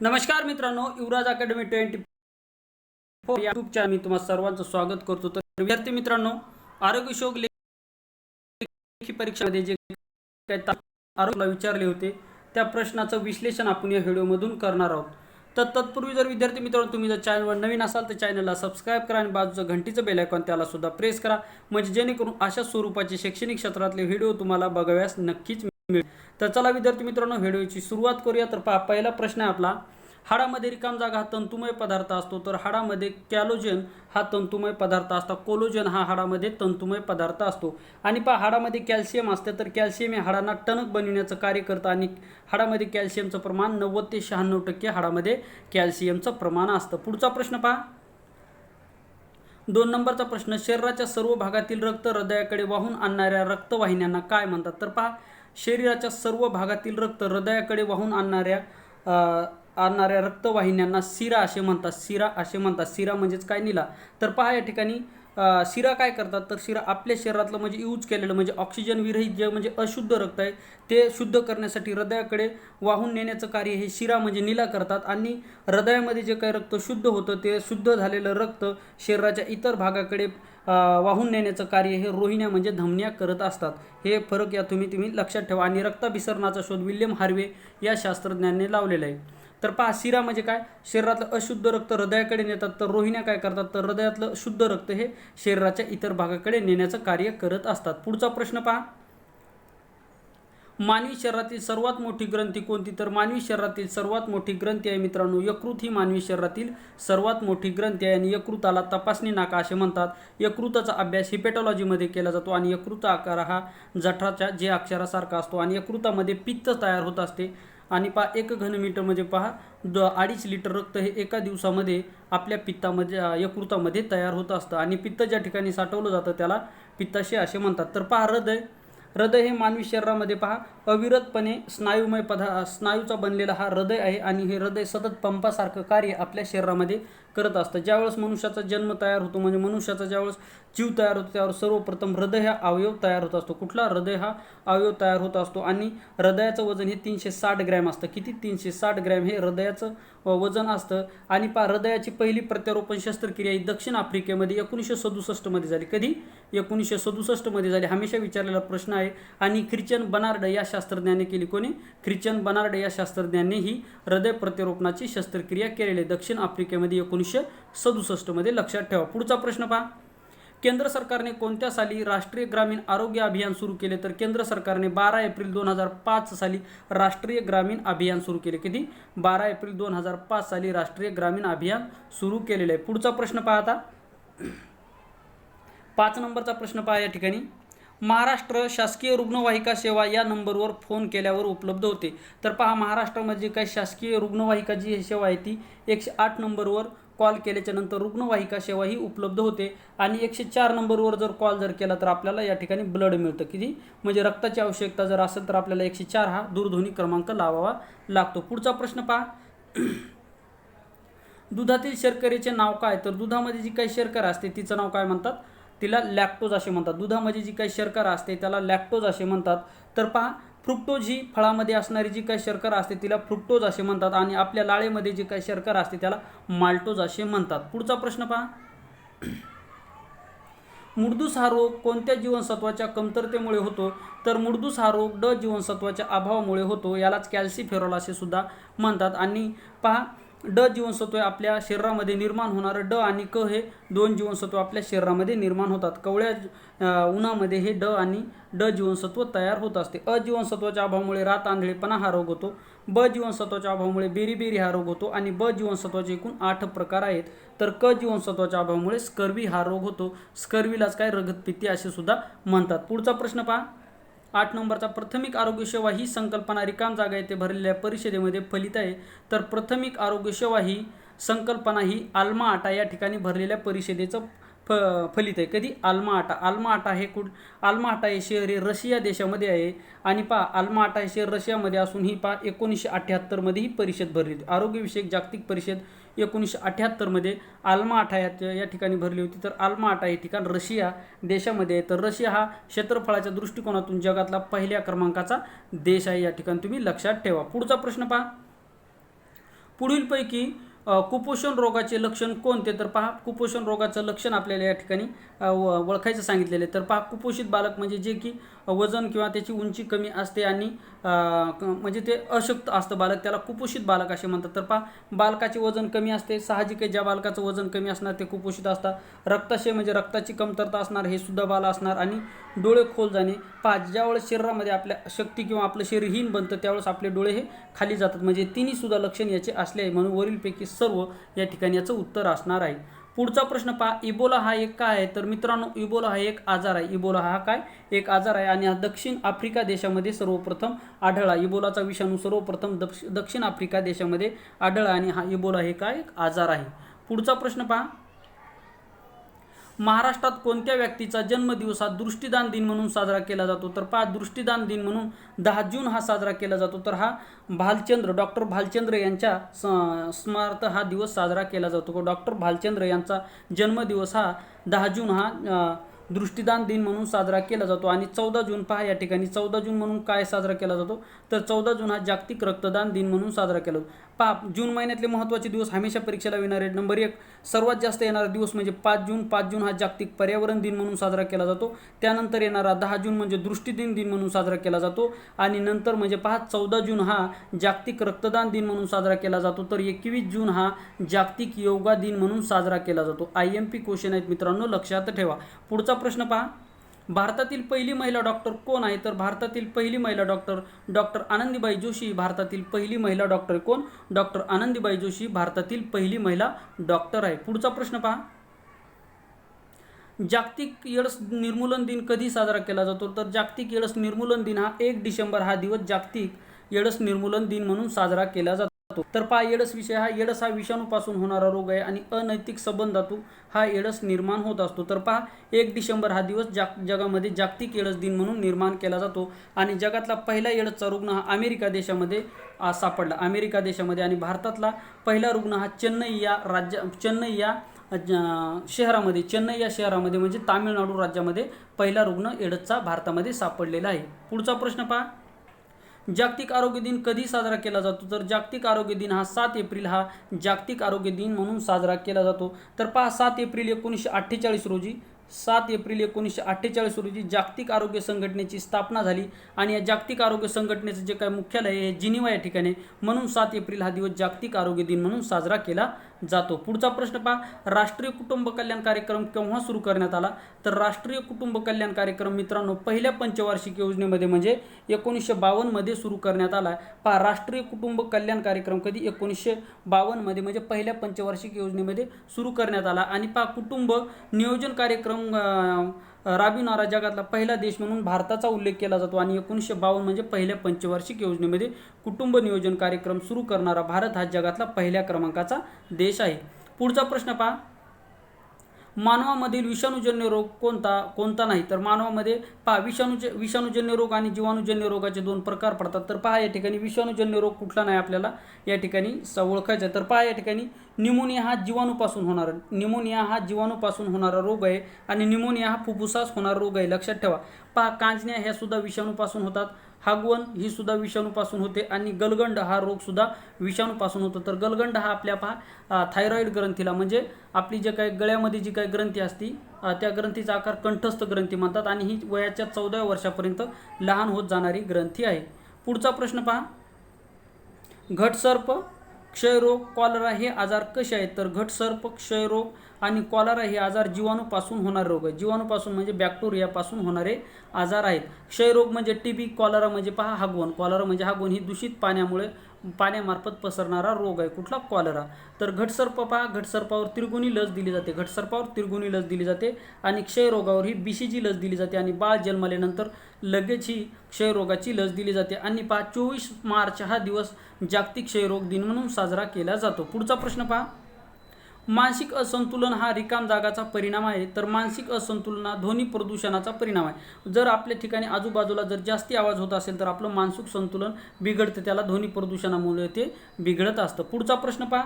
नमस्कार मित्रांनो, युवराज अकॅडमी 24 या यूट्यूब चॅनल मी तुम्हा सर्वांचं स्वागत करतो। तर विद्यार्थी मित्रांनो, आरोग्य शोध लेखी परीक्षेमध्ये जे काही आरोग्याला विचारले होते त्या प्रश्नाचं विश्लेषण आपण या व्हिडिओमधून करणार आहोत। तर तत्पूर्वी जर विद्यार्थी मित्रांनो तुम्ही जर चॅनलवर नवीन असाल तर चॅनलला सबस्क्राइब करा आणि बाजूचं घंटीचं बेल आयकॉन त्याला सुद्धा प्रेस करा, म्हणजे जेणेकरून अशा स्वरूपाचे शैक्षणिक क्षेत्रातले व्हिडिओ तुम्हाला बघाव्यास नक्कीच मिळेल। तर चला विद्यार्थी मित्रांनो, व्हिडिओची सुरुवात करूया। तर पहिला प्रश्न आहे आपला, हाडामध्ये रिकाम जागा हा तंतुमय पदार्थ असतो, तर हाडामध्ये कॅलोजन हा तंतुमय पदार्थ असतो, कोलोजन हा हाडामध्ये तंतुमय पदार्थ असतो। आणि हाडामध्ये कॅल्शियम असते, तर कॅल्शियम हे हाडांना टणक बनविण्याचं कार्य करतं आणि हाडामध्ये कॅल्शियमचं प्रमाण 90 ते 96% हाडामध्ये कॅल्शियमचं प्रमाण असतं। पुढचा प्रश्न पहा, 2 नंबरचा प्रश्न, शरीराच्या सर्व भागातील रक्त हृदयाकडे वाहून आणणाऱ्या रक्तवाहिन्यांना काय म्हणतात? तर शरीराच्या सर्व भागातील रक्त हृदयाकडे वाहून आणणाऱ्या रक्तवाहिन्यांना शिरा असे म्हणतात। शिरा असे म्हणतात। शिरा म्हणजेच काय, नीला। तर या ठिकाणी शिरा काय करतात, तर शिरा आपल्या शरीरातलं म्हणजे यूज केलेलं म्हणजे ऑक्सिजन विरहित जे म्हणजे अशुद्ध रक्त आहे ते शुद्ध करण्यासाठी हृदयाकडे वाहून नेण्याचं कार्य हे शिरा म्हणजे नीला करतात। आणि हृदयामध्ये जे काही रक्त शुद्ध होतं ते शुद्ध झालेलं रक्त शरीराच्या इतर भागाकडे वाहून नेण्याचं कार्य हे रोहिण्या म्हणजे धमन्या करत असतात। हे फरक या तुम्ही लक्षात ठेवा। आणि रक्ताभिसरणाचा शोध विल्यम हार्वे या शास्त्रज्ञाने लावलेला आहे। तर शिरा म्हणजे काय, शरीरातलं अशुद्ध रक्त हृदयाकडे नेतात, तर रोहिण्या काय करतात, तर हृदयातलं शुद्ध रक्त हे शरीराच्या इतर भागाकडे नेण्याचं कार्य करत असतात। पुढचा प्रश्न मानवी शरीरातील सर्वात मोठी ग्रंथी कोणती? तर मानवी शरीरातील सर्वात मोठी ग्रंथी आहे मित्रांनो यकृत। ही मानवी शरीरातील सर्वात मोठी ग्रंथी आहे आणि यकृताला तपासणी नाका असे म्हणतात। यकृताचा अभ्यास हिपॅटॉलॉजीमध्ये केला जातो आणि यकृत आकार हा जठराच्या जे अक्षरासारखा असतो आणि यकृतामध्ये पित्त तयार होत असते। आणि 1 घनमीटर म्हणजे 2.5 लिटर रक्त हे एका दिवसामध्ये आपल्या पित्तामध्ये यकृतामध्ये तयार होत असतं आणि पित्त ज्या ठिकाणी साठवलं जातं त्याला पित्ताशय असे म्हणतात। तर हृदय हे मानवी शरीरामध्ये अविरतपणे स्नायूचा बनलेला हा हृदय आहे आणि हे हृदय सतत पंपासारखं कार्य आपल्या शरीरामध्ये करत असतं। ज्यावेळेस मनुष्याचा जन्म तयार होतो म्हणजे मनुष्याचा ज्यावेळेस जीव तयार होतो त्यावर सर्वप्रथम हृदय हा अवयव तयार होत असतो। कुठला? हृदय हा अवयव तयार होत असतो आणि हृदयाचं वजन हे 360 ग्रॅम असतं। किती? 360 ग्रॅम हे हृदयाचं वजन असतं। आणि हृदयाची पहिली प्रत्यारोपण शस्त्रक्रिया ही दक्षिण आफ्रिकेमध्ये 1967 मध्ये झाली। कधी? 1967 मध्ये झाली। हमेशा विचारलेला प्रश्न आहे। आणि ख्रिश्चन बर्नार्ड या शास्त्रज्ञाने केली। कोणी? ख्रिश्चन बर्नार्ड या शास्त्रज्ञाने ही हृदय प्रत्यारोपणाची शस्त्रक्रिया केलेली आहे दक्षिण आफ्रिकेमध्ये 1967 मध्ये। लक्षात ठेवा। पुढचा प्रश्न केंद्र सरकारने कोणत्या साली राष्ट्रीय ग्रामीण आरोग्य अभियान सुरू केले? तर केंद्र सरकारने 12 एप्रिल 2005 साली राष्ट्रीय ग्रामीण अभियान सुरू केले। किती? 12 एप्रिल 2005 साली राष्ट्रीय ग्रामीण अभियान सुरू केलेले आहे। पुढचा प्रश्न आता 5 नंबरचा प्रश्न या ठिकाणी, महाराष्ट्र शासकीय रुग्णवाहिका सेवा या नंबरवर फोन केल्यावर उपलब्ध होते। तर महाराष्ट्रामध्ये काही शासकीय रुग्णवाहिका जी सेवा आहे ती 108 नंबरवर कॉल केल्याच्या नंतर रुग्णवाहिका सेवा ही उपलब्ध होते। आणि 104 नंबरवर जर कॉल केला तर आपल्याला या ठिकाणी ब्लड मिळतं। किती? म्हणजे रक्ताची आवश्यकता जर असेल तर आपल्याला 104 हा दूरध्वनी क्रमांक लावावा लागतो। पुढचा प्रश्न दुधातील शर्करेचे नाव काय? तर दुधामध्ये जी काही शर्करा असते तिचं नाव काय म्हणतात? तिला लॅक्टोज असे म्हणतात। दुधामध्ये जी काही शर्करा असते त्याला लॅक्टोज असे म्हणतात। तर फ्रुक्टोज ही फळामध्ये असणारी जी काही शर्करा असते तिला फ्रुक्टोज असे म्हणतात आणि आपल्या लाळेमध्ये जी काही शर्करा असते त्याला माल्टोज असे म्हणतात। पुढचा प्रश्न मुर्दूस हा रोग कोणत्या जीवनसत्वाच्या कमतरतेमुळे होतो? तर मुर्दूस हा रोग ड जीवनसत्वाच्या अभावामुळे होतो, यालाच कॅल्सिफेरॉल असे सुद्धा म्हणतात। आणि ड जीवनसत्व आपल्या शरीरामध्ये निर्माण होणारे ड आणि क हे 2 जीवनसत्व आपल्या शरीरामध्ये निर्माण होतात। कवळ्या उन्हामध्ये हे ड आणि ड जीवनसत्व तयार होत असते। अ जीवनसत्वाच्या अभावामुळे रात आंधळेपणा हा रोग होतो। ब जीवनसत्वाच्या अभावामुळे बेरीबेरी हा रोग होतो आणि ब जीवनसत्वाचे एकूण 8 प्रकार आहेत। तर क जीवनसत्वाच्या अभावामुळे स्कर्वी हा रोग होतो। स्कर्वीलाच काय रगतपित्ती असे सुद्धा म्हणतात। पुढचा प्रश्न 8 नंबरचा, प्राथमिक आरोग्य सेवा ही संकल्पना रिकाम जागा येथे भरलेल्या परिषदेमध्ये फलित आहे। तर प्राथमिक आरोग्य सेवा ही संकल्पना ही आल्मा आटा या ठिकाणी भरलेल्या परिषदेचं फलित आहे। कधी? आल्मा आटा। आल्मा आटा हे शहर हे रशिया देशामध्ये आहे आणि आल्मा आटा हे शहर रशियामध्ये असून ही 1978 मध्ये ही परिषद भरली होती। आरोग्यविषयक जागतिक परिषद 1978 मध्ये आल्मा आटा या ठिकाणी भरली होती। तर आल्मा आटा हे ठिकाण रशिया देशामध्ये आहे। तर रशिया हा क्षेत्रफळाच्या दृष्टिकोनातून जगातला पहिल्या क्रमांकाचा देश आहे, या ठिकाणी तुम्ही लक्षात ठेवा। पुढचा प्रश्न पुढीलपैकी कुपोषण रोगाचे लक्षण कोणते? तर पहा, कुपोषण रोगाचं लक्षण आपल्याला या ठिकाणी ओळखायचं सांगितलेलं आहे. तर पहा, कुपोषित बालक म्हणजे जे की वजन किंवा त्याची उंची कमी असते आणि म्हणजे ते अशक्त असतं बालक, त्याला कुपोषित बालक असे म्हणतात. तर पहा, बालकाचे वजन कमी असते, साहजिक आहे, ज्या बालकाचं वजन कमी असणार ते कुपोषित असतात. रक्ताशय म्हणजे रक्ताची कमतरता असणार, हे सुद्धा बाल असणार. आणि डोळे खोल जाणे. पहा, ज्यावेळेस शरीरामध्ये आपल्या शक्ती किंवा आपलं शरीरहीन बनतं त्यावेळेस आपले डोळे हे खाली जातात, म्हणजे तिन्ही सुद्धा लक्षण याचे असले आहे, म्हणून वरीलपैकी सर्व या ठिकाणी याचं उत्तर असणार आहे. पुढचा प्रश्न पहा, इबोला हा एक काय आहे? तर मित्रांनो, इबोला हा एक आजार आहे. इबोला हा काय? एक आजार आहे आणि हा दक्षिण आफ्रिका देशामध्ये सर्वप्रथम आढळला. इबोलाचा विषाणू सर्वप्रथम दक्षिण आफ्रिका देशामध्ये आढळला आणि हा इबोला हे काय? एक आजार आहे. पुढचा प्रश्न पहा, महाराष्ट्रात कोणत्या व्यक्तीचा जन्मदिवस हा दृष्टीदान दिन म्हणून साजरा केला जातो? तर पहा, दृष्टीदान दिन म्हणून 10 जून हा साजरा केला जातो. तर हा डॉक्टर भालचंद्र यांच्या स्मरणार्थ हा दिवस साजरा केला जातो. डॉक्टर भालचंद्र यांचा जन्मदिवस हा 10 जून हा दृष्टीदान दिन म्हणून साजरा केला जातो. आणि 14 जून पहा, या ठिकाणी 14 जून म्हणून काय साजरा केला जातो? तर 14 जून हा जागतिक रक्तदान दिन म्हणून साजरा केला जातो. पहा, जून महिन्यातले महत्त्वाचे दिवस हमेशा परीक्षेला येणारे. नंबर 1 सर्वात जास्त येणारा दिवस म्हणजे 5 जून. 5 जून हा जागतिक पर्यावरण दिन म्हणून साजरा केला जातो. त्यानंतर येणारा 10 जून म्हणजे दृष्टीदिन दिन म्हणून साजरा केला जातो. आणि नंतर म्हणजे पहा, 14 जून हा जागतिक रक्तदान दिन म्हणून साजरा केला जातो. तर 21 जून हा जागतिक योगा दिन म्हणून साजरा केला जातो. IMP क्वेश्चन आहेत मित्रांनो, लक्षात ठेवा. पुढचा प्रश्न पहा, भारतातील पहिली महिला डॉक्टर कोण आहे? तर भारतातील पहिली महिला डॉक्टर आनंदीबाई जोशी. भारतातील पहिली महिला डॉक्टर कोण? डॉक्टर आनंदीबाई जोशी भारतातील पहिली महिला डॉक्टर आहे. पुढचा प्रश्न पहा, जागतिक एड्स निर्मूलन दिन कधी साजरा केला जातो? तर जागतिक एड्स निर्मूलन दिन हा 1 डिसेंबर हा दिवस जागतिक एड्स निर्मूलन दिन म्हणून साजरा केला जातो. तर पहा, एड्स हा विषाणूपासून होणारा रोग आहे आणि अनैतिक संबंधातून हा एड्स निर्माण होत असतो. तर पहा, 1 डिसेंबर हा दिवस जगामध्ये जागतिक एड्स दिन म्हणून निर्माण केला जातो. आणि जगातला पहिला एड्सचा रुग्ण हा अमेरिका देशामध्ये सापडला, अमेरिका देशामध्ये. आणि भारतातला पहिला रुग्ण हा चेन्नई या शहरामध्ये म्हणजे तामिळनाडू राज्यामध्ये पहिला रुग्ण एड्सचा भारतामध्ये सापडलेला आहे. पुढचा प्रश्न पहा, जागतिक आरोग्य दिन कधी साजरा केला जातो? तर जागतिक आरोग्य दिन हा 7 एप्रिल हा जागतिक आरोग्य दिन म्हणून साजरा केला जातो. तर पहा, 7 एप्रिल 1948 रोजी 7 एप्रिल 1948 रोजी जागतिक आरोग्य संघटनेची स्थापना झाली. आणि या जागतिक आरोग्य संघटनेचं जे काय मुख्यालय आहे जिनिव्हा या ठिकाणी, म्हणून 7 एप्रिल हा दिवस जागतिक आरोग्य दिन म्हणून साजरा केला जातो. पुढचा प्रश्न पहा, राष्ट्रीय कुटुंब कल्याण कार्यक्रम केव्हा सुरू करण्यात आला? तर राष्ट्रीय कुटुंब कल्याण कार्यक्रम मित्रांनो पहिल्या पंचवार्षिक योजनेमध्ये म्हणजे 1952 मध्ये सुरू करण्यात आला. पहा, राष्ट्रीय कुटुंब कल्याण कार्यक्रम कधी? 1952 मध्ये म्हणजे पहिल्या पंचवार्षिक योजनेमध्ये सुरू करण्यात आला. आणि पहा, कुटुंब नियोजन कार्यक्रम राबविणारा जगातला पहिला देश म्हणून भारताचा उल्लेख केला जातो. आणि 1952 म्हणजे पहिल्या पंचवार्षिक योजनेमध्ये कुटुंब नियोजन कार्यक्रम सुरू करणारा भारत हा जगातला पहिल्या क्रमांकाचा देश आहे. पुढचा प्रश्न पहा, मानवामधील विषाणूजन्य रोग कोणता नाही? तर मानवामध्ये पहा, विषाणूजन्य रोग आणि जीवाणूजन्य रोगाचे 2 प्रकार पडतात. तर पहा, या ठिकाणी विषाणूजन्य रोग कुठला नाही आपल्याला या ठिकाणी ओळखायचा. तर पहा, या ठिकाणी निमोनिया हा जीवाणूपासून होणारा रोग आहे. आणि निमोनिया हा फुफ्फुसास होणारा रोग आहे, लक्षात ठेवा. पहा, कांजण्या ह्या सुद्धा विषाणूपासून होतात. हागवण ही सुद्धा विषाणूपासून होते. आणि गलगंड हा रोग सुद्धा विषाणूपासून होतो. तर गलगंड हा आपल्या पहा थायरॉइड ग्रंथीला म्हणजे आपली जे काही गळ्यामध्ये जी काही ग्रंथी असती त्या ग्रंथीचा आकार कंठस्थ ग्रंथी म्हणतात. आणि ही वयाच्या 14व्या वर्षापर्यंत लहान होत जाणारी ग्रंथी आहे. पुढचा प्रश्न पहा, घटसर्प, क्षयरोग, कॉलरा हे आजार कसे आहेत? तर घटसर्प, क्षयरोग आणि कॉलरा हे आजार जीवाणूपासून होणारे रोग आहेत. जीवाणूपासून म्हणजे बॅक्टेरियापासून होणारे आजार आहेत. क्षयरोग म्हणजे TB, कॉलरा म्हणजे पहा हागवण. कॉलरा म्हणजे हागवण ही दूषित पाण्यामार्फत पसरणारा रोग आहे. कुठला? कॉलरा. तर घटसर्प पहा, घटसर्पावर तिरगुणी लस दिली जाते. आणि क्षयरोगावर ही BCG लस दिली जाते. आणि बाळ जन्मल्यानंतर लगेच ही क्षयरोगाची लस दिली जाते. आणि पहा, 24 मार्च हा दिवस जागतिक क्षयरोग दिन म्हणून साजरा केला जातो. पुढचा प्रश्न पहा, मानसिक असंतुलन हा रिकाम जागाचा परिणाम आहे? तर मानसिक असंतुलन हा ध्वनी प्रदूषणाचा परिणाम आहे. जर आपल्या ठिकाणी आजूबाजूला जर जास्ती आवाज होत असेल तर आपलं मानसिक संतुलन बिघडतं, त्याला ध्वनी प्रदूषणामुळे ते बिघडत असतं. पुढचा प्रश्न पहा,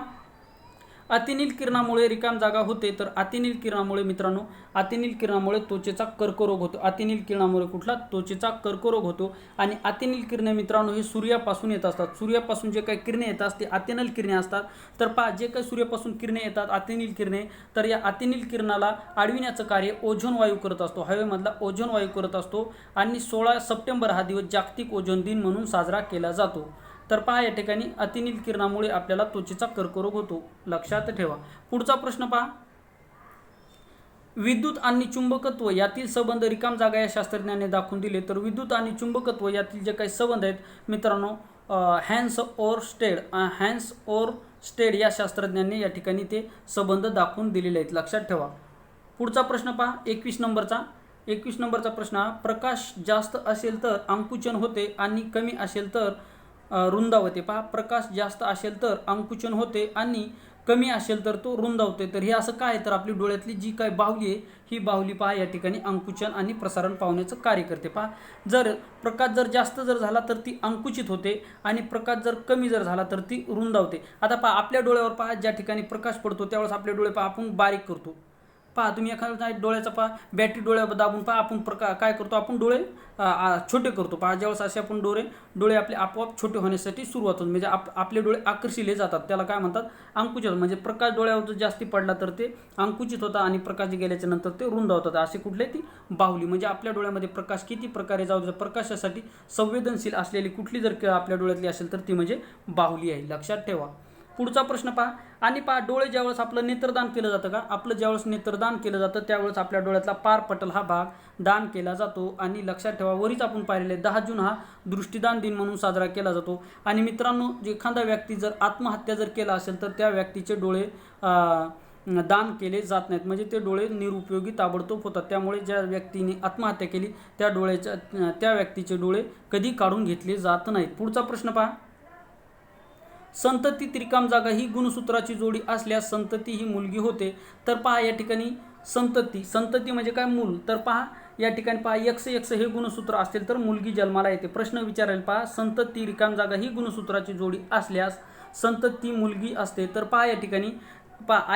अतिनील किरणामुळे रिकाम जागा होते, तर अतिनील किरणामुळे मित्रांनो, अतिनील किरणामुळे त्वचेचा कर्करोग होतो. अतिनील किरणामुळे कुठला? त्वचेचा कर्करोग होतो. आणि अतिनील किरणे मित्रांनो हे सूर्यापासून येत असतात. सूर्यापासून जे काही किरणे येतात ते अतिनील किरणे असतात. तर पहा, जे काही सूर्यापासून किरणे येतात अतिनील किरणे, तर या अतिनील किरणाला अडविण्याचं कार्य ओझोन वायू करत असतो. हवेमधला ओझोन वायू करत असतो. आणि 16 सप्टेंबर हा दिवस जागतिक ओझोन दिन म्हणून साजरा केला जातो. तर पहा, या ठिकाणी अतिनील किरणामुळे आपल्याला त्वचेचा कर्करोग होतो, लक्षात ठेवा. पुढचा प्रश्न पहा, विद्युत आणि चुंबकत्व यातील संबंध रिकाम जागा या शास्त्रज्ञाने दाखवून दिले. तर विद्युत आणि चुंबकत्व यातील जे काही संबंध आहेत मित्रांनो, हॅन्स ओरस्टेड या शास्त्रज्ञांनी या ठिकाणी ते संबंध दाखवून दिलेले आहेत, लक्षात ठेवा. पुढचा प्रश्न पहा, 21 नंबरचा प्रश्न हा, प्रकाश जास्त असेल तर आंकुचन होते आणि कमी असेल तर रुंदावते. पहा, प्रकाश जास्त असेल तर आंकुचन होते आणि कमी असेल तर तो रुंदावते. तर हे असं काय? तर आपली डोळ्यातली जी काय बाहुली आहे ही बाहुली पहा या ठिकाणी अंकुचन आणि प्रसारण पावण्याचं कार्य करते. पहा, जर प्रकाश जर जास्त जर झाला तर ती अंकुचित होते आणि प्रकाश जर कमी जर झाला तर ती रुंदावते. आता पहा, आपल्या डोळ्यावर पहा, ज्या ठिकाणी प्रकाश पडतो त्यावेळेस आपले डोळे पहा आपण बारीक करतो. पहा, तुम्ही एखाद्या डोळ्याचा पहा, बॅटरी डोळ्यावर दाबून पहा, आपण काय करतो, आपण डोळे छोटे करतो. पहा, ज्यावेळेस असे आपण डोळे आपले आपोआप छोटे होण्यासाठी सुरुवात होते, म्हणजे आपले डोळे आकर्षिले जातात. त्याला काय म्हणतात? अंकुचित. म्हणजे प्रकाश डोळ्यावर जर जास्ती पडला तर ते अंकुचित होतात आणि प्रकाश गेल्याच्या नंतर ते रुंद होतात. असे कुठले? ती बाहुली. म्हणजे आपल्या डोळ्यामध्ये प्रकाश किती प्रकारे जाऊ दे, प्रकाशासाठी संवेदनशील असलेली कुठली जर आपल्या डोळ्यातली असेल तर ती म्हणजे बाहुली आहे, लक्षात ठेवा. पुढचा प्रश्न पहा, आणि पहा, डोळे ज्यावेळेस आपलं नेत्रदान केलं जातं का, आपलं ज्यावेळेस नेत्रदान केलं जातं त्यावेळेस आपल्या डोळ्यातला पारपटल हा भाग दान केला जातो. आणि लक्षात ठेवा, वरीच आपण पाहिलेले 10 जून हा दृष्टीदान दिन म्हणून साजरा केला जातो. आणि मित्रांनो, एखादा व्यक्ती जर आत्महत्या जर केला असेल तर त्या व्यक्तीचे डोळे दान केले जात नाहीत, म्हणजे ते डोळे निरुपयोगी ताबडतोब होतात. त्यामुळे ज्या व्यक्तीने आत्महत्या केली त्या व्यक्तीचे डोळे कधी काढून घेतले जात नाहीत. पुढचा प्रश्न पहा, संतती रिकाम जागा ही गुणसूत्राची जोडी असल्यास संतती ही मुलगी होते. तर पहा, या ठिकाणी संतती म्हणजे काय? मूल. तर पहा, या ठिकाणी पहा, XX हे गुणसूत्र असेल तर मुलगी जन्माला येते. प्रश्न विचारायला पहा, संतती रिकाम जागा ही गुणसूत्राची जोडी असल्यास संतती मुलगी असते. तर पहा, या ठिकाणी पहा,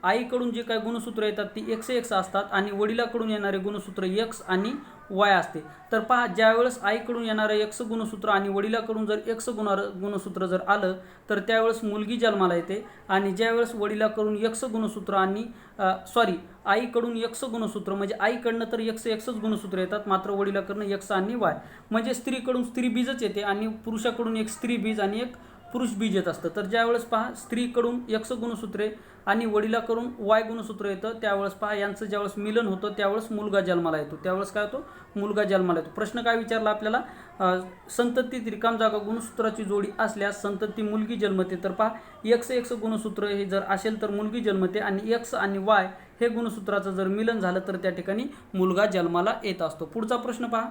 आईकडून जे काही गुणसूत्र येतात ती XX असतात आणि वडिलाकडून येणारे गुणसूत्र X आणि Y असते. तर पहा, ज्यावेळेस आईकडून येणारं X गुणसूत्र आणि वडिलाकडून जर X गुणसूत्र जर आलं तर त्यावेळेस मुलगी जन्माला येते. आणि ज्यावेळेस वडिलाकडून X गुणसूत्र आणि आईकडून X गुणसूत्र, म्हणजे आईकडनं तर XX गुणसूत्र येतात, मात्र वडिलाकडनं X आणि Y, म्हणजे स्त्रीकडून स्त्री बीजच येते आणि पुरुषाकडून एक स्त्री बीज आणि एक पुरुष बीज येत असतं. तर ज्यावेळेस पहा, स्त्रीकडून X गुणसूत्रे आणि वडिलाकडून Y गुणसूत्र येतं त्यावेळेस पहा, यांचं ज्यावेळेस मिलन होतं त्यावेळेस मुलगा जन्माला येतो. त्यावेळेस काय होतो? मुलगा जन्माला येतो. प्रश्न काय विचारला आपल्याला? संततीत रिकाम जागा गुणसूत्राची जोडी असल्यास संतती मुलगी जन्मते. तर पहा, XX गुणसूत्र हे जर असेल तर मुलगी जन्मते आणि X आणि Y हे गुणसूत्राचं जर मिलन झालं तर त्या ठिकाणी मुलगा जन्माला येत असतो. पुढचा प्रश्न पहा,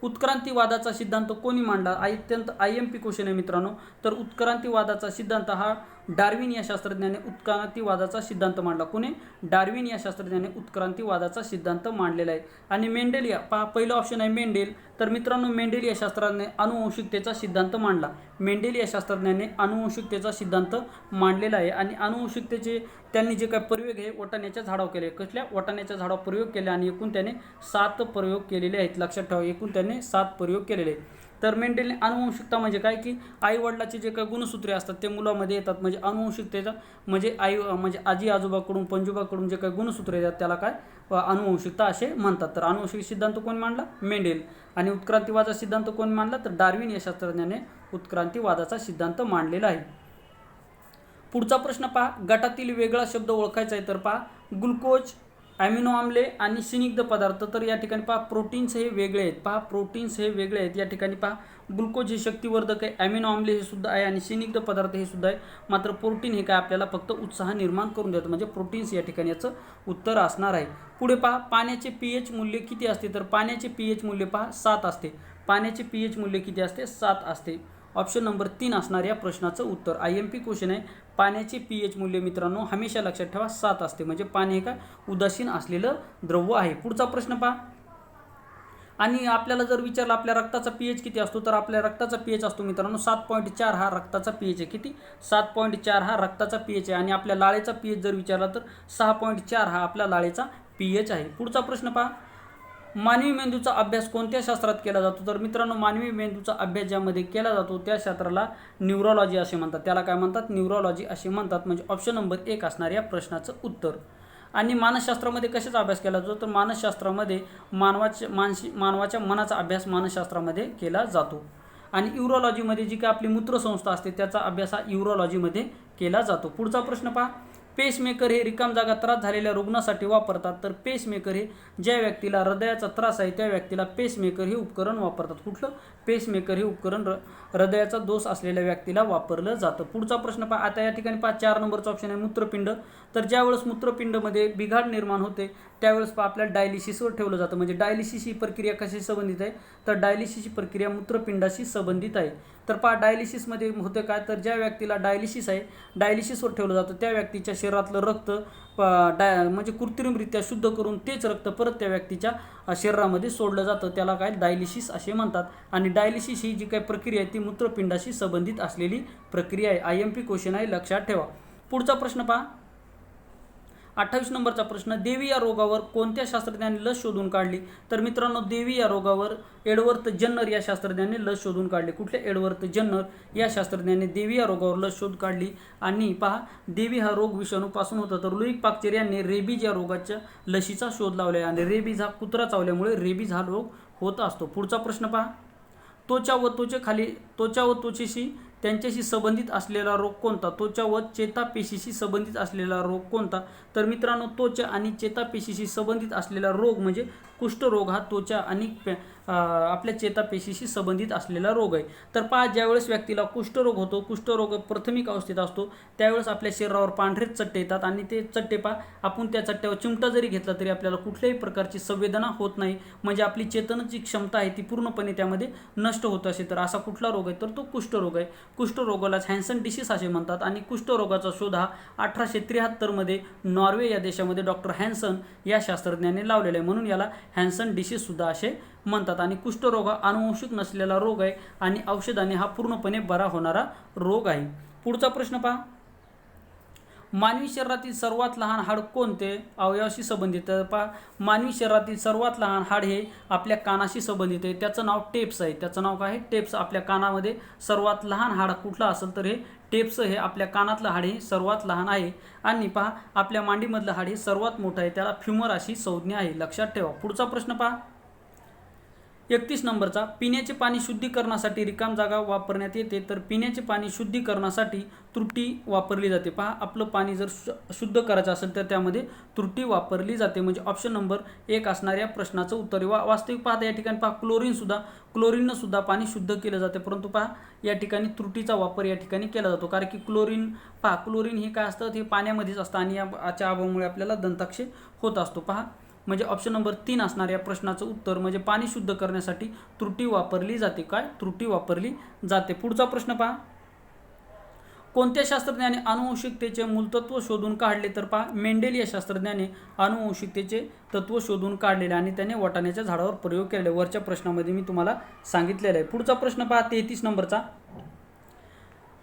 उत्क्रांतीवादाचा सिद्धांत कोणी मांडला? अत्यंत IMP क्वेश्चन आहे मित्रांनो. तर उत्क्रांतीवादाचा सिद्धांत हा डार्विन या शास्त्रज्ञाने उत्क्रांतीवादाचा सिद्धांत मांडला. कोणी? डार्विन या शास्त्रज्ञाने उत्क्रांतीवादाचा सिद्धांत मांडलेला आहे. आणि मेंडेल पहा, पहिलं ऑप्शन आहे मेंडेल. तर मित्रांनो, मेंडेल या शास्त्रज्ञाने आनुवंशिकतेचा सिद्धांत मांडला. मेंडेल या शास्त्रज्ञाने आनुवंशिकतेचा सिद्धांत मांडलेला आहे. आणि आनुवंशिकतेचे त्यांनी जे काय प्रयोग आहे वाटाण्याच्या झाडावर केले. कसल्या? वाटाण्याच्या झाडावर प्रयोग केले आणि एकूण त्याने 7 प्रयोग केलेले आहेत, लक्षात ठेवा. एकूण त्याने 7 प्रयोग केलेले आहेत. तर मेंडेलने आनुवंशिकता म्हणजे काय की आई वडिलाचे जे काही गुणसूत्रे असतात ते मुलामध्ये येतात, म्हणजे आनुवंशिकतेचा म्हणजे म्हणजे आजी आजोबाकडून पणजोबाकडून जे काही गुणसूत्रे येतात त्याला काय? आनुवंशिकता असे म्हणतात. तर आनुवंशिक सिद्धांत कोण मांडला? मेंडेल. आणि उत्क्रांतीवादाचा सिद्धांत कोण मांडला? तर डार्विन या शास्त्रज्ञाने उत्क्रांतीवादाचा सिद्धांत मांडलेला आहे. पुढचा प्रश्न पहा, गटातील वेगळा शब्द ओळखायचा आहे. तर पहा, ग्लुकोज, ॲमिनो आम्ले आणि स्निग्ध पदार्थ. तर या ठिकाणी पहा, प्रोटीन्स हे वेगळे आहेत. पहा, प्रोटीन्स हे वेगळे आहेत. या ठिकाणी पहा, ग्लुकोज हे शक्तिवर्धक आहे, ॲमिनो आम्ले हे सुद्धा आहे आणि स्निग्ध पदार्थ हे सुद्धा आहे. मात्र प्रोटीन हे काय आपल्याला फक्त उत्साह निर्माण करून देतं, म्हणजे प्रोटीन्स या ठिकाणी याचं उत्तर असणार आहे. पुढे पहा, पाण्याचे pH मूल्य किती असते? तर पाण्याचे pH मूल्य पहा 7 असते. पाण्याचे pH मूल्य किती असते? 7 असते. ऑप्शन नंबर 3 असणार या प्रश्नाचं उत्तर. IMP क्वेश्चन आहे. पाण्याचे pH मूल्य मित्रांनो हमेशा लक्षात ठेवा 7 असते, म्हणजे पाणी हे काय? उदासीन असलेलं द्रव्य आहे. पुढचा प्रश्न पहा, आणि आपल्याला जर विचारलं आपल्या रक्ताचा pH किती असतो, तर आपल्या रक्ताचा pH असतो मित्रांनो 7.4 हा रक्ताचा pH आहे. किती? 7.4 हा रक्ताचा pH आहे. आणि आपल्या लाळेचा pH जर विचारला तर 6.4 हा आपल्या लाळेचा pH आहे. पुढचा प्रश्न पहा, मानवी मेंदूचा अभ्यास कोणत्या शास्त्रात केला जातो? तर मित्रांनो, मानवी मेंदूचा अभ्यास ज्यामध्ये केला जातो त्या शास्त्राला न्यूरोलॉजी असे म्हणतात. त्याला काय म्हणतात? न्यूरोलॉजी असे म्हणतात. म्हणजे ऑप्शन नंबर 1 असणार या प्रश्नाचं उत्तर. आणि मानसशास्त्रामध्ये कशाचा अभ्यास केला जातो? तर मानसशास्त्रामध्ये मानवाच्या मनाचा अभ्यास मानसशास्त्रामध्ये केला जातो. आणि यूरोलॉजीमध्ये जी काय आपली मूत्रसंस्था असते त्याचा अभ्यास हा यूरोलॉजीमध्ये केला जातो. पुढचा प्रश्न पहा, पेसमेकर हे रिकाम जागा त्रास झालेल्या रुग्णासाठी वापरतात. तर पेसमेकर हे ज्या व्यक्तीला हृदयाचा त्रास आहे त्या व्यक्तीला पेसमेकर हे उपकरण वापरतात. कुठलं? पेसमेकर हे उपकरण हृदयाचा दोष असलेल्या व्यक्तीला वापरलं जातं. पुढचा प्रश्न पहा, आता या ठिकाणी 4 नंबरचा ऑप्शन आहे मूत्रपिंड. तर ज्यावेळेस मूत्रपिंडमध्ये बिघाड निर्माण होते त्यावेळेस आपल्याला डायलिसिसवर ठेवलं जातं. म्हणजे डायलिसिस ही प्रक्रिया कशी संबंधित आहे? तर डायलिसिस ही प्रक्रिया मूत्रपिंडाशी संबंधित आहे. तर डायलिसिसमध्ये होते काय? तर ज्या व्यक्तीला डायलिसिस आहे, डायलिसिसवर ठेवलं जातं त्या व्यक्तीच्या शरीरातलं रक्त म्हणजे कृत्रिमरित्या शुद्ध करून तेच रक्त परत त्या व्यक्तीच्या शरीरामध्ये सोडलं जातं. त्याला काय? डायलिसिस असे म्हणतात. आणि डायलिसिस ही जी काही प्रक्रिया आहे ती मूत्रपिंडाशी संबंधित असलेली प्रक्रिया आहे. IMP क्वेश्चन आहे, लक्षात ठेवा. पुढचा प्रश्न पहा, 28 नंबरचा प्रश्न, देवी या रोगावर कोणत्या शास्त्रज्ञांनी लस शोधून काढली? तर मित्रांनो, देवी या रोगावर एडवर्थ जन्नर या शास्त्रज्ञांनी लस शोधून काढली. कुठले? एडवर्थ जन्नर या शास्त्रज्ञांनी देवी या रोगावर लस शोध काढली. आणि पहा, देवी हा रोग विषाणूपासून होता. तर लुईक पाश्चर यांनी रेबीज या रोगाच्या लशीचा शोध लावला आहे. आणि रेबीज हा कुत्रा चावल्यामुळे रेबीज हा रोग होत असतो. पुढचा प्रश्न पहा, त्वचा व त्वचेशी त्यांच्याशी संबंधित असलेला रोग कोणता? त्वचा व चेतापेशीशी संबंधित असलेला रोग कोणता? तर मित्रांनो, त्वचा आणि चेतापेशीशी संबंधित असलेला रोग म्हणजे कुष्ठरोग हा त्वचा आणि आपल्या चेतापेशीशी संबंधित असलेला रोग आहे. तर पहा, ज्यावेळेस व्यक्तीला कुष्ठरोग होतो, कुष्ठरोग प्राथमिक अवस्थेत असतो त्यावेळेस आपल्या शरीरावर पांढरे चट्टे येतात. आणि ते चट्टे पहा, आपण त्या चट्ट्यावर चिमटा जरी घेतला तरी आपल्याला कुठल्याही प्रकारची संवेदना होत नाही. म्हणजे आपली चेतनाची क्षमता आहे ती पूर्णपणे त्यामध्ये नष्ट होत असे. तर असा कुठला रोग आहे? तर तो कुष्ठरोग आहे. कुष्ठरोगालाच हॅन्सन डिसीज असे म्हणतात. आणि कुष्ठरोगाचा शोध हा 1873 मध्ये नॉर्वे या देशामध्ये डॉक्टर हॅन्सन या शास्त्रज्ञाने लावलेला आहे. म्हणून याला हॅन्सन डिसीज सुद्धा असे म्हणतात. आणि कुष्ठरोग हा अनुवंशिक नसलेला रोग आहे आणि औषधाने हा पूर्णपणे बरा होणारा रोग आहे. पुढचा प्रश्न पहा, मानवी शरीरातील सर्वात लहान हाड कोणते अवयवाशी संबंधित? पहा, मानवी शरीरातील सर्वात लहान हाड हे आपल्या कानाशी संबंधित आहे. त्याचं नाव टेप्स आहे. त्याचं नाव काय आहे? टेप्स. आपल्या कानामध्ये सर्वात लहान हाड कुठलं असेल तर हे टेप्स हे आपल्या कानातलं हाड हे सर्वात लहान आहे. आणि पहा, आपल्या मांडीमधलं हाड हे सर्वात मोठं आहे. त्याला फ्युमर अशी संज्ञा आहे, लक्षात ठेवा. पुढचा प्रश्न पहा, 31 नंबरचा, पिण्याचे पाणी शुद्धीकरणासाठी रिकाम जागा वापरण्यात येते. तर पिण्याचे पाणी शुद्धीकरणासाठी त्रुटी वापरली जाते. पहा, आपलं पाणी जर शुद्ध करायचं असेल तर त्यामध्ये त्रुटी वापरली जाते. म्हणजे ऑप्शन नंबर 1 असणाऱ्या प्रश्नाचं उत्तर. वास्तविक पाहता या ठिकाणी पहा, क्लोरीननं सुद्धा पाणी शुद्ध केलं जाते. परंतु पहा, या ठिकाणी त्रुटीचा वापर या ठिकाणी केला जातो. कारण की क्लोरीन हे काय असतं? हे पाण्यामध्येच असतं आणि याच्या अभावामुळे आपल्याला दंताक्षय होत असतो. पहा, म्हणजे ऑप्शन नंबर 3 असणार या प्रश्नाचं उत्तर. म्हणजे पाणी शुद्ध करण्यासाठी त्रुटी वापरली जाते. काय? त्रुटी वापरली जाते. पुढचा प्रश्न पहा, कोणत्या शास्त्रज्ञाने आनुवंशिकतेचे मूलतत्व शोधून काढले? तर पहा, मेंडेल या शास्त्रज्ञाने आनुवंशिकतेचे तत्व शोधून काढलेले आणि त्याने वाटाण्याच्या झाडावर प्रयोग केलेले. वरच्या प्रश्नामध्ये मी तुम्हाला सांगितलेलं आहे. पुढचा प्रश्न पहा, 33 नंबरचा.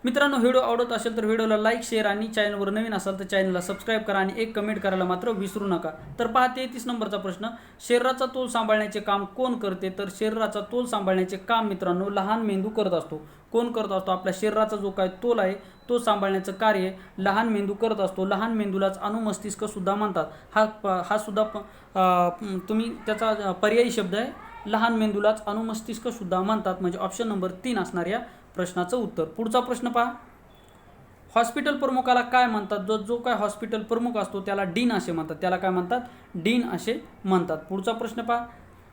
मित्रांनो, व्हिडिओ आवडत असेल तर व्हिडिओला लाईक, शेअर आणि चॅनलवर नवीन असाल तर चॅनलला सबस्क्राईब करा आणि एक कमेंट करायला मात्र विसरू नका. तर पहा, 33 नंबरचा प्रश्न, शरीराचा तोल सांभाळण्याचे काम कोण करते? तर शरीराचा तोल सांभाळण्याचे काम मित्रांनो लहान मेंदू करत असतो. कोण करत असतो? आपल्या शरीराचा जो काय तोल आहे तो सांभाळण्याचं कार्य लहान मेंदू करत असतो. लहान मेंदूलाच अनुमस्तिष्क सुद्धा म्हणतात. हा सुद्धा तुम्ही त्याचा पर्यायी शब्द आहे. लहान मेंदूलाच अनुमस्तिष्क सुद्धा म्हणतात. म्हणजे ऑप्शन नंबर 3 असणार या प्रश्नाचं उत्तर. पुढचा प्रश्न पहा, हॉस्पिटल प्रमुखाला काय म्हणतात? जो काय हॉस्पिटल प्रमुख असतो त्याला डीन असे म्हणतात. त्याला काय म्हणतात? डीन असे म्हणतात. पुढचा प्रश्न पहा,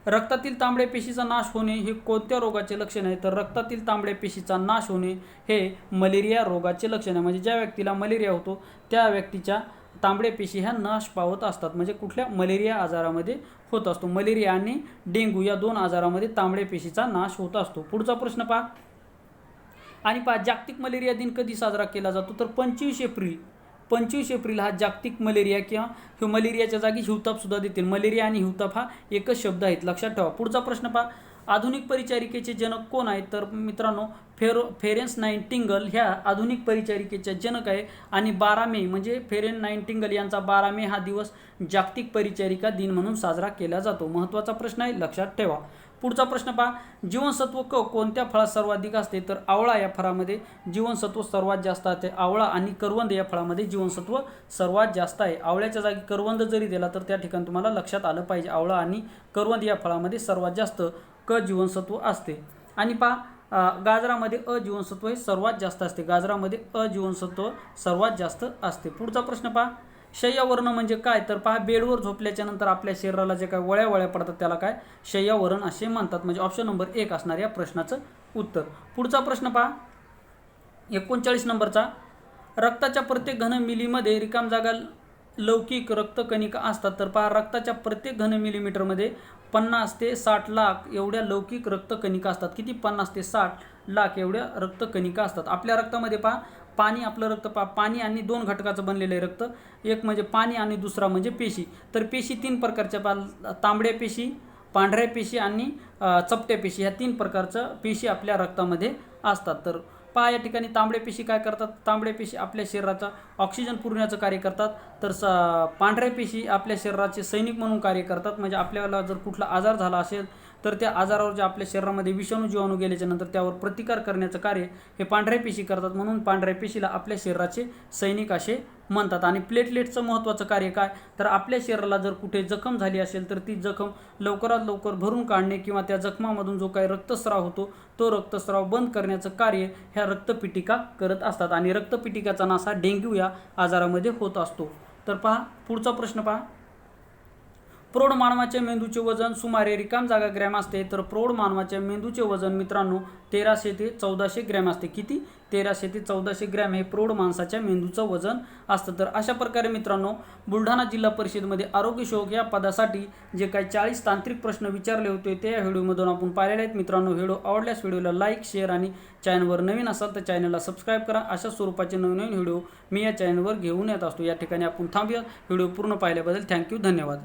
रक्तातील तांबड्या पेशीचा नाश होणे हे कोणत्या रोगाचे लक्षण आहे? तर रक्तातील तांबड्या पेशीचा नाश होणे हे मलेरिया रोगाचे लक्षण आहे. म्हणजे ज्या व्यक्तीला मलेरिया होतो त्या व्यक्तीच्या तांबड्या पेशी ह्या नाश पावत असतात. म्हणजे कुठल्या? मलेरिया आजारामध्ये होत असतो. मलेरिया आणि डेंग्यू या 2 आजारामध्ये तांबड्या पेशीचा नाश होत असतो. पुढचा प्रश्न पहा, आणि पहा, जागतिक मलेरिया दिन कधी साजरा केला जातो? तर 25 एप्रिल 25 एप्रिल हा जागतिक मलेरिया किंवा मलेरियाच्या जागी हिवताप सुद्धा देतील. मलेरिया आणि हिवताप हा एकच शब्द आहेत, लक्षात ठेवा. पुढचा प्रश्न पहा, आधुनिक परिचारिकेचे जनक कोण आहेत? तर मित्रांनो फेरेन्स नाइटिंगेल ह्या आधुनिक परिचारिकेच्या जनक आहे. आणि 12 मे म्हणजे फेरेन्स नाइटिंगेल यांचा 12 मे हा दिवस जागतिक परिचारिका दिन म्हणून साजरा केला जातो. महत्त्वाचा प्रश्न आहे, लक्षात ठेवा. पुढचा प्रश्न पहा, जीवनसत्व क कोणत्या फळात सर्वाधिक असते? तर आवळा या फळामध्ये जीवनसत्व सर्वात जास्त असते. आवळा आणि करवंद या फळामध्ये जीवनसत्व सर्वात जास्त आहे. आवळ्याच्या जागी करवंद जरी दिला तर त्या ठिकाणी तुम्हाला लक्षात आलं पाहिजे, आवळा आणि करवंद या फळामध्ये सर्वात जास्त क जीवनसत्व असते. आणि पहा गाजरामध्ये अ जीवनसत्व हे सर्वात जास्त असते. गाजरामध्ये अ जीवनसत्व सर्वात जास्त असते. पुढचा प्रश्न पहा, शय्यावरण म्हणजे काय? तर पहा, बेडवर झोपल्याच्या नंतर आपल्या शरीराला जे काय वळ्या पडतात त्याला काय शय्यावरण असे म्हणतात. म्हणजे ऑप्शन नंबर 1 असणार या प्रश्नाचं उत्तर. पुढचा प्रश्न पहा 39 नंबरचा, रक्ताच्या प्रत्येक घन मिलीमध्ये रिकाम जागा लौकिक रक्तकणिका असतात. तर पहा, रक्ताच्या प्रत्येक घन मिलीमीटरमध्ये 50 ते 60 लाख एवढ्या लौकिक रक्तकणिका असतात. किती? 50 ते 60 लाख एवढ्या रक्तकणिका असतात. आपल्या रक्तामध्ये पहा, पाणी, आपलं रक्त पहा, पाणी आणि 2 घटकाचं बनलेलं आहे रक्त. एक म्हणजे पाणी आणि दुसरा म्हणजे पेशी. तर पेशी 3 प्रकारच्या पहा, तांबड्या पेशी, पांढऱ्या पेशी आणि चपट्या पेशी, ह्या 3 प्रकारच्या पेशी आपल्या रक्तामध्ये असतात. तर पहा या ठिकाणी तांबड्या पेशी काय करतात? तांबड्या पेशी आपल्या शरीराचा ऑक्सिजन पुरवण्याचं कार्य करतात. तर पांढऱ्या पेशी आपल्या शरीराचे सैनिक म्हणून कार्य करतात. म्हणजे आपल्याला जर कुठला आजार झाला असेल तर त्या आजारावर जे आपल्या शरीरामध्ये विषाणू जीवाणू गेल्याच्या नंतर त्यावर प्रतिकार करण्याचं कार्य हे पांढऱ्या पेशी करतात. म्हणून पांढऱ्या पेशीला आपल्या शरीराचे सैनिक असे म्हणतात. आणि प्लेटलेटचं महत्त्वाचं कार्य काय? तर आपल्या शरीराला जर कुठे जखम झाली असेल तर ती जखम लवकरात लवकर भरून काढणे किंवा त्या जखमामधून जो काही रक्तस्राव होतो तो रक्तस्राव बंद करण्याचं कार्य ह्या रक्तपिटिका करत असतात. आणि रक्तपिटिकाचा नाश हा डेंग्यू या आजारामध्ये होत असतो. तर पहा पुढचा प्रश्न पहा, प्रौढ मानवाच्या मेंदूचे वजन सुमारे रिकाम जागा ग्रॅम असते. तर प्रौढ मानवाच्या मेंदूचे वजन मित्रांनो 1300 ते 1400 ग्रॅम असते. किती? 1300 ते 1400 ग्रॅम हे प्रौढ माणसाच्या मेंदूचं वजन असतं. तर अशा प्रकारे मित्रांनो बुलढाणा जिल्हा परिषदेमध्ये आरोग्य सेवक या पदासाठी जे काही 40 तांत्रिक प्रश्न विचारले होते ते या व्हिडिओमधून आपण पाहिलेले आहेत. मित्रांनो व्हिडिओ आवडल्यास व्हिडिओला लाईक, शेअर आणि चॅनलवर नवीन असाल तर चॅनलला सबस्क्राईब करा. अशा स्वरूपाचे नवीन व्हिडिओ मी या चॅनलवर घेऊन येत असतो. या ठिकाणी आपण थांबूया. व्हिडिओ पूर्ण पाहिल्याबद्दल थँक्यू, धन्यवाद.